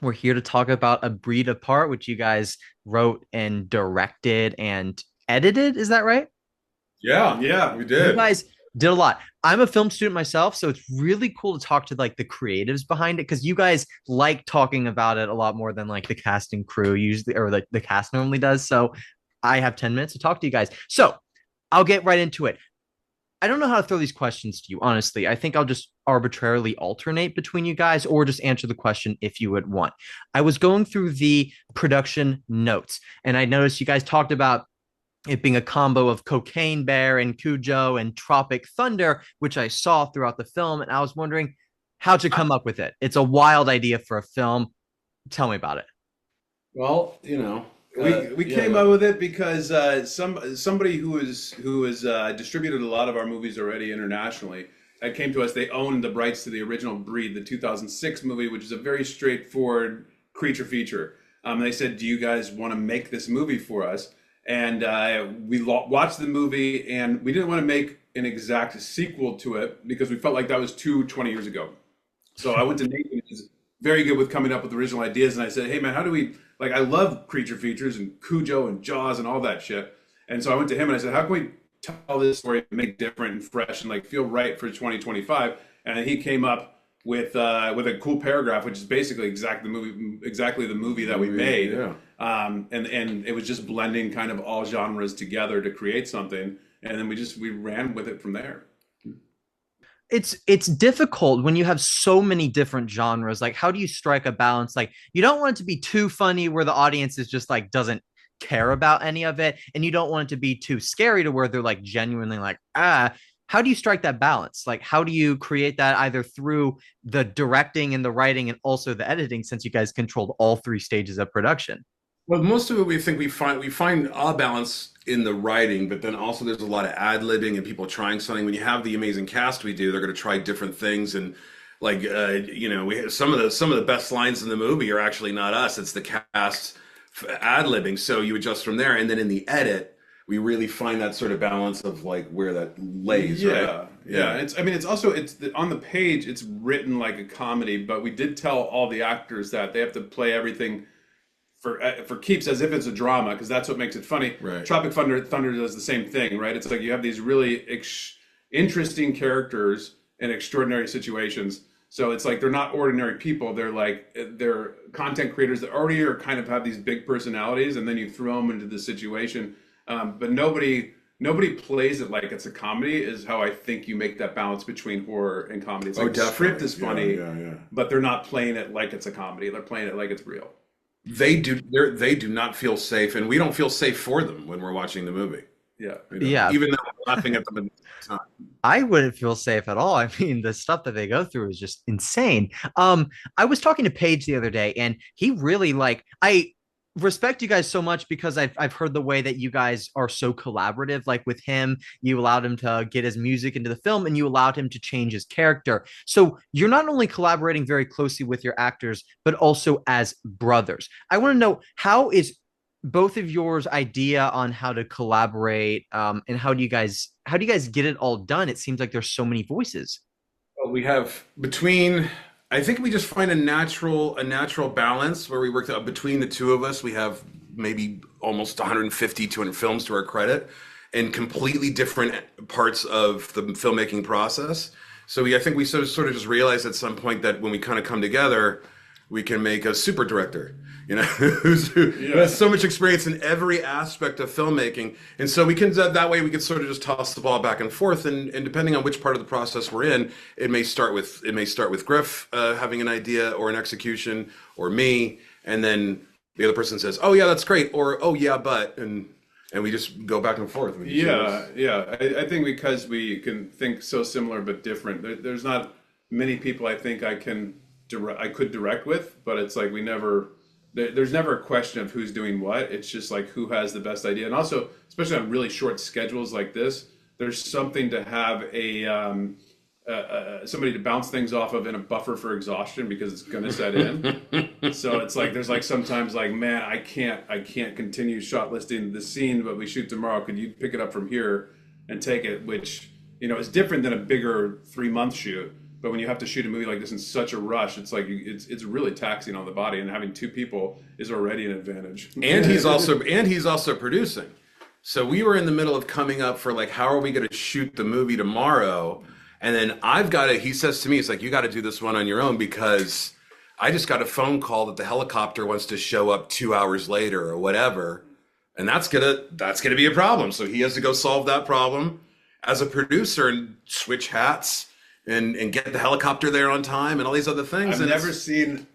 We're here to talk about A Breed Apart, which you guys wrote and directed and edited. Is that right? Yeah, yeah, we You did. guys did a lot. I'm a film student myself, so it's really cool to talk to like the creatives behind it because you guys like talking about it a lot more than like the cast and crew usually or the cast normally does. So I have 10 minutes to talk to you guys. So I'll get right into it. I don't know how to throw these questions to you, honestly. I think I'll just arbitrarily alternate between you guys or just answer the question if you would want. I was going through the production notes and I noticed you guys talked about it being a combo of Cocaine Bear and Cujo and Tropic Thunder, which I saw throughout the film. And I was wondering how'd you come up with it? It's a wild idea for a film. Tell me about it. Well, we Yeah, came up with it because somebody who has distributed a lot of our movies already internationally came to us. They owned the rights to the original Breed, the 2006 movie, which is a very straightforward creature feature. They said, "Do you guys want to make this movie for us?" And watched the movie, and we didn't want to make an exact sequel to it because we felt like that was too 20 years ago. So I went to Nathan, who's very good with coming up with original ideas, and I said, "Hey man, how do we like? I love creature features and Cujo and Jaws and all that shit." And so I went to him and I said, "How can we tell this story and make it different and fresh and like feel right for 2025?" And he came up with a cool paragraph, which is basically exactly the movie that we made. yeah. And it was just blending kind of all genres together to create something, and then we ran with it from there. It's difficult when you have so many different genres. Like, how do you strike a balance? Like, you don't want it to be too funny where the audience is just like doesn't care about any of it, and you don't want it to be too scary to where they're like genuinely like, ah. How do you strike that balance? Like, how do you create that either through the directing and the writing and also the editing, since you guys controlled all three stages of production? Well, most of it we find a balance in the writing, but then also there's a lot of ad-libbing and people trying something. When you have the amazing cast we do, they're going to try different things and like we have some of the best lines in the movie are actually not us. It's the cast ad-libbing. So you adjust from there, and then in the edit, we really find that sort of balance of like where that lays, right? Yeah, yeah. Yeah. On the page, it's written like a comedy, but we did tell all the actors that they have to play everything for keeps as if it's a drama because that's what makes it funny. Right. Tropic Thunder does the same thing, right? It's like you have these really interesting characters in extraordinary situations. So it's like they're not ordinary people. They're content creators that already are kind of have these big personalities, and then you throw them into the situation. But nobody plays it like it's a comedy. Is how I think you make that balance between horror and comedy. It's Oh, like the script definitely. is Yeah, funny, yeah, yeah. but they're not playing it like it's a comedy. They're playing it like it's real. They do not feel safe, and we don't feel safe for them when we're watching the movie. Yeah. Yeah, Even though we're laughing at them at the time. I wouldn't feel safe at all. I mean, the stuff that they go through is just insane. I was talking to Paige the other day, and he really like I respect you guys so much because I've heard the way that you guys are so collaborative. Like with him, you allowed him to get his music into the film, and you allowed him to change his character. So you're not only collaborating very closely with your actors, but also as brothers. I want to know how is both of yours idea on how to collaborate and how do you guys get it all done? It seems like there's so many voices. Well, we have between, I think we just find a natural balance where we work out between the two of us. We have maybe almost 150, 200 films to our credit in completely different parts of the filmmaking process. So I think we sort of just realized at some point that when we kind of come together, we can make a super director, who Yeah. has so much experience in every aspect of filmmaking. And so we can, that way we can sort of just toss the ball back and forth. And depending on which part of the process we're in, it may start with Griff having an idea or an execution, or me, and then the other person says, "Oh yeah, that's great," or "Oh yeah, but," and we just go back and forth. Yeah, yeah. I think because we can think so similar but different. There's not many people I think I could direct with, but it's like there's never a question of who's doing what. It's just like who has the best idea. And also, especially on really short schedules like this, there's something to have somebody to bounce things off of and a buffer for exhaustion because it's going to set in. So it's like there's like sometimes like, man, I can't continue shot listing the scene, but we shoot tomorrow. Could you pick it up from here and take it? Which is different than a bigger 3 month shoot. But when you have to shoot a movie like this in such a rush, it's like it's really taxing on the body, and having two people is already an advantage. And he's also producing. So we were in the middle of coming up for like, how are we going to shoot the movie tomorrow? And then he says to me, it's like, you got to do this one on your own because I just got a phone call that the helicopter wants to show up 2 hours later or whatever. And that's gonna be a problem. So he has to go solve that problem as a producer and switch hats and get the helicopter there on time and all these other things. I've never seen,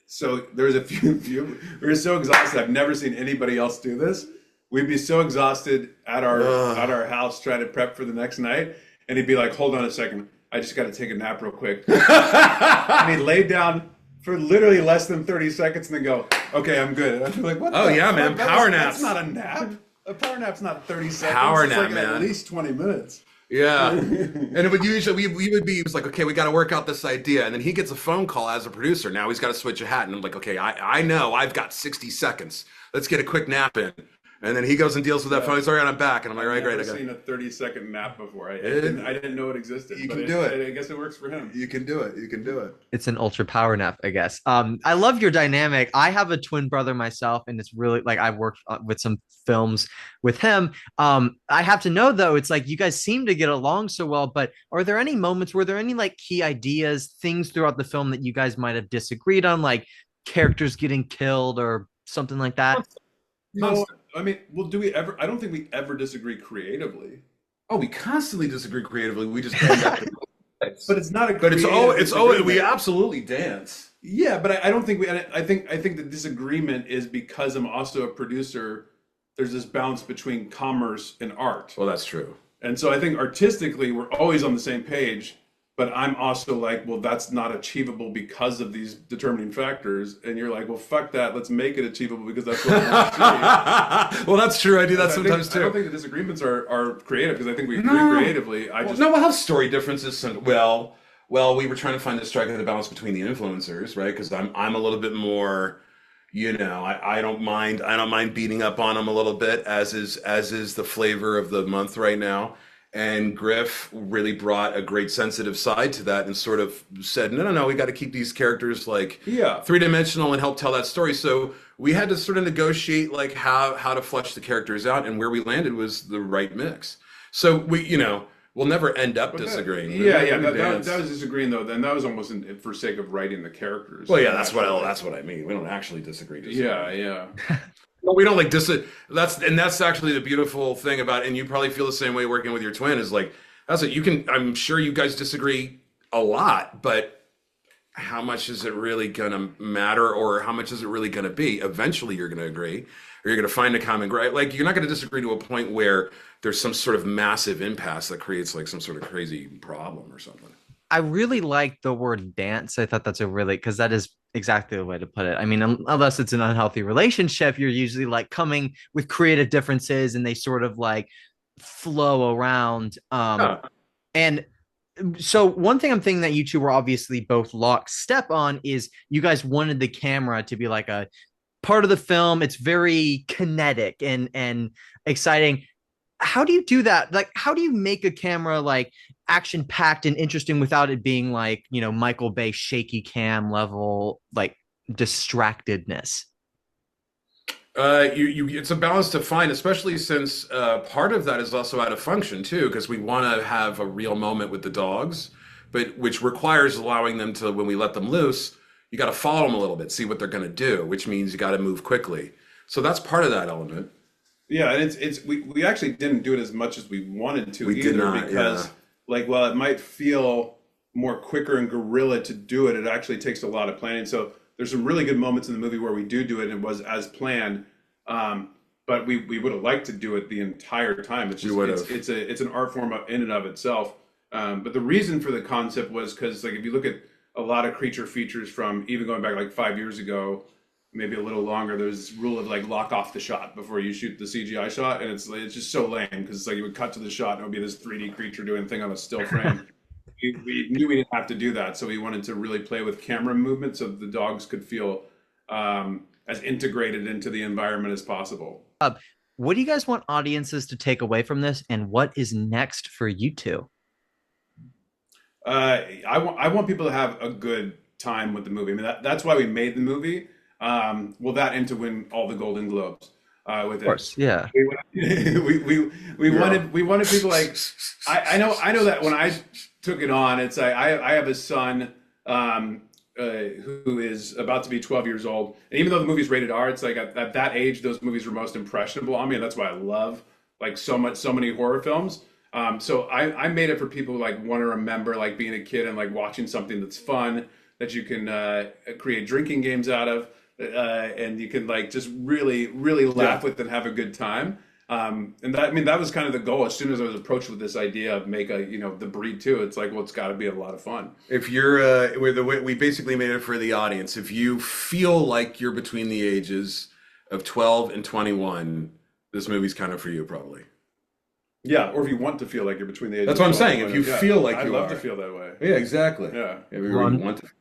so there's a few, we're so exhausted. I've never seen anybody else do this. We'd be so exhausted at our house trying to prep for the next night. And he'd be like, hold on a second. I just got to take a nap real quick. And he'd lay down for literally less than 30 seconds and then go, okay, I'm good. And I'd be like, what? Oh yeah, man. Power naps. That's not a nap. A power nap's not 30 seconds. Power it's nap, like man. At least 20 minutes. Yeah. And it would usually, he was like, okay, we got to work out this idea. And then he gets a phone call as a producer. Now he's got to switch a hat. And I'm like, okay, I know I've got 60 seconds. Let's get a quick nap in. And then he goes and deals with that phone. He's all right, I'm back. And I'm like, all right, great. I've never seen a 30-second nap before. I didn't know it existed. You can do it. I guess it works for him. You can do it. You can do it. It's an ultra power nap, I guess. I love your dynamic. I have a twin brother myself, and it's really like I've worked with some films with him. I have to know though, it's like you guys seem to get along so well, but were there any like key ideas, things throughout the film that you guys might have disagreed on, like characters getting killed or something like that? No, I mean, well, do we ever? I don't think we ever disagree creatively. Oh, we constantly disagree creatively. We just end up. But it's not a. But it's always we absolutely dance. Yeah, but I don't think we. I think the disagreement is because I'm also a producer. There's this balance between commerce and art. Well, that's true. And so I think artistically we're always on the same page. But I'm also like, well, that's not achievable because of these determining factors. And you're like, well, fuck that. Let's make it achievable because that's what I want to see. Well, that's true. I do that sometimes too. I don't think the disagreements are creative because I think we agree creatively. We'll have story differences. Well, we were trying to find the striking the balance between the influencers, right? Because I'm a little bit more, I don't mind beating up on them a little bit, as is the flavor of the month right now. And Griff really brought a great sensitive side to that and sort of said, no, we got to keep these characters like three-dimensional and help tell that story. So we had to sort of negotiate like how to flesh the characters out, and where we landed was the right mix. So we'll never end up disagreeing. That was disagreeing though. Then that was almost for sake of writing the characters. Well, yeah, that's what I mean. We don't actually disagree. Yeah. Well, we don't like that's actually the beautiful thing about it, and you probably feel the same way working with your twin is like that's it. I'm sure you guys disagree a lot, but how much is it really gonna matter, or how much is it really gonna be? Eventually you're gonna agree, or you're gonna find a common ground. Like you're not gonna disagree to a point where there's some sort of massive impasse that creates like some sort of crazy problem or something. I really like the word dance. I thought that's because that is exactly the way to put it. I mean, unless it's an unhealthy relationship, you're usually like coming with creative differences and they sort of like flow around. And so one thing I'm thinking that you two were obviously both lockstep on is you guys wanted the camera to be like a part of the film. It's very kinetic and exciting. How do you do that? Like, how do you make a camera like action packed and interesting without it being like, Michael Bay shaky cam level, like distractedness? It's a balance to find, especially since part of that is also out of function too, because we want to have a real moment with the dogs, but which requires allowing them to, when we let them loose, you got to follow them a little bit, see what they're going to do, which means you got to move quickly. So that's part of that element. Yeah, and we actually didn't do it as much as we wanted to did not, because while it might feel more quicker and guerrilla to do it, it actually takes a lot of planning. So there's some really good moments in the movie where we do it and it was as planned. But we would have liked to do it the entire time. It's just it's an art form in and of itself. But the reason for the concept was because like if you look at a lot of creature features from even going back like 5 years ago, maybe a little longer, there's this rule of like lock off the shot before you shoot the CGI shot, and it's just so lame because it's like you would cut to the shot and it would be this 3D creature doing a thing on a still frame. we knew we didn't have to do that, so we wanted to really play with camera movement so the dogs could feel as integrated into the environment as possible. What do you guys want audiences to take away from this, and what is next for you two? I want people to have a good time with the movie. I mean, that's why we made the movie. Well, that and to win all the Golden Globes with Of it. course, yeah. We Yeah. we wanted people like I know that when I took it on, it's like I have a son who is about to be 12 years old, and even though the movie's rated R, it's like at that age those movies were most impressionable on me, and that's why I love like so many horror films. So I made it for people who like want to remember like being a kid and like watching something that's fun that you can create drinking games out of, and you can like just really laugh Yeah. with and have a good time. And that, I mean, that was kind of the goal. As soon as I was approached with this idea of make a, the breed too, it's like, well, it's got to be a lot of fun. If you're, we basically made it for the audience. If you feel like you're between the ages of 12 and 21, this movie's kind of for you, probably. Yeah, or if you want to feel like you're between the ages That's of what I'm 12 saying. and If you 21, feel like I'd you love are. to feel that way. Yeah, exactly. Yeah. If you Well, want to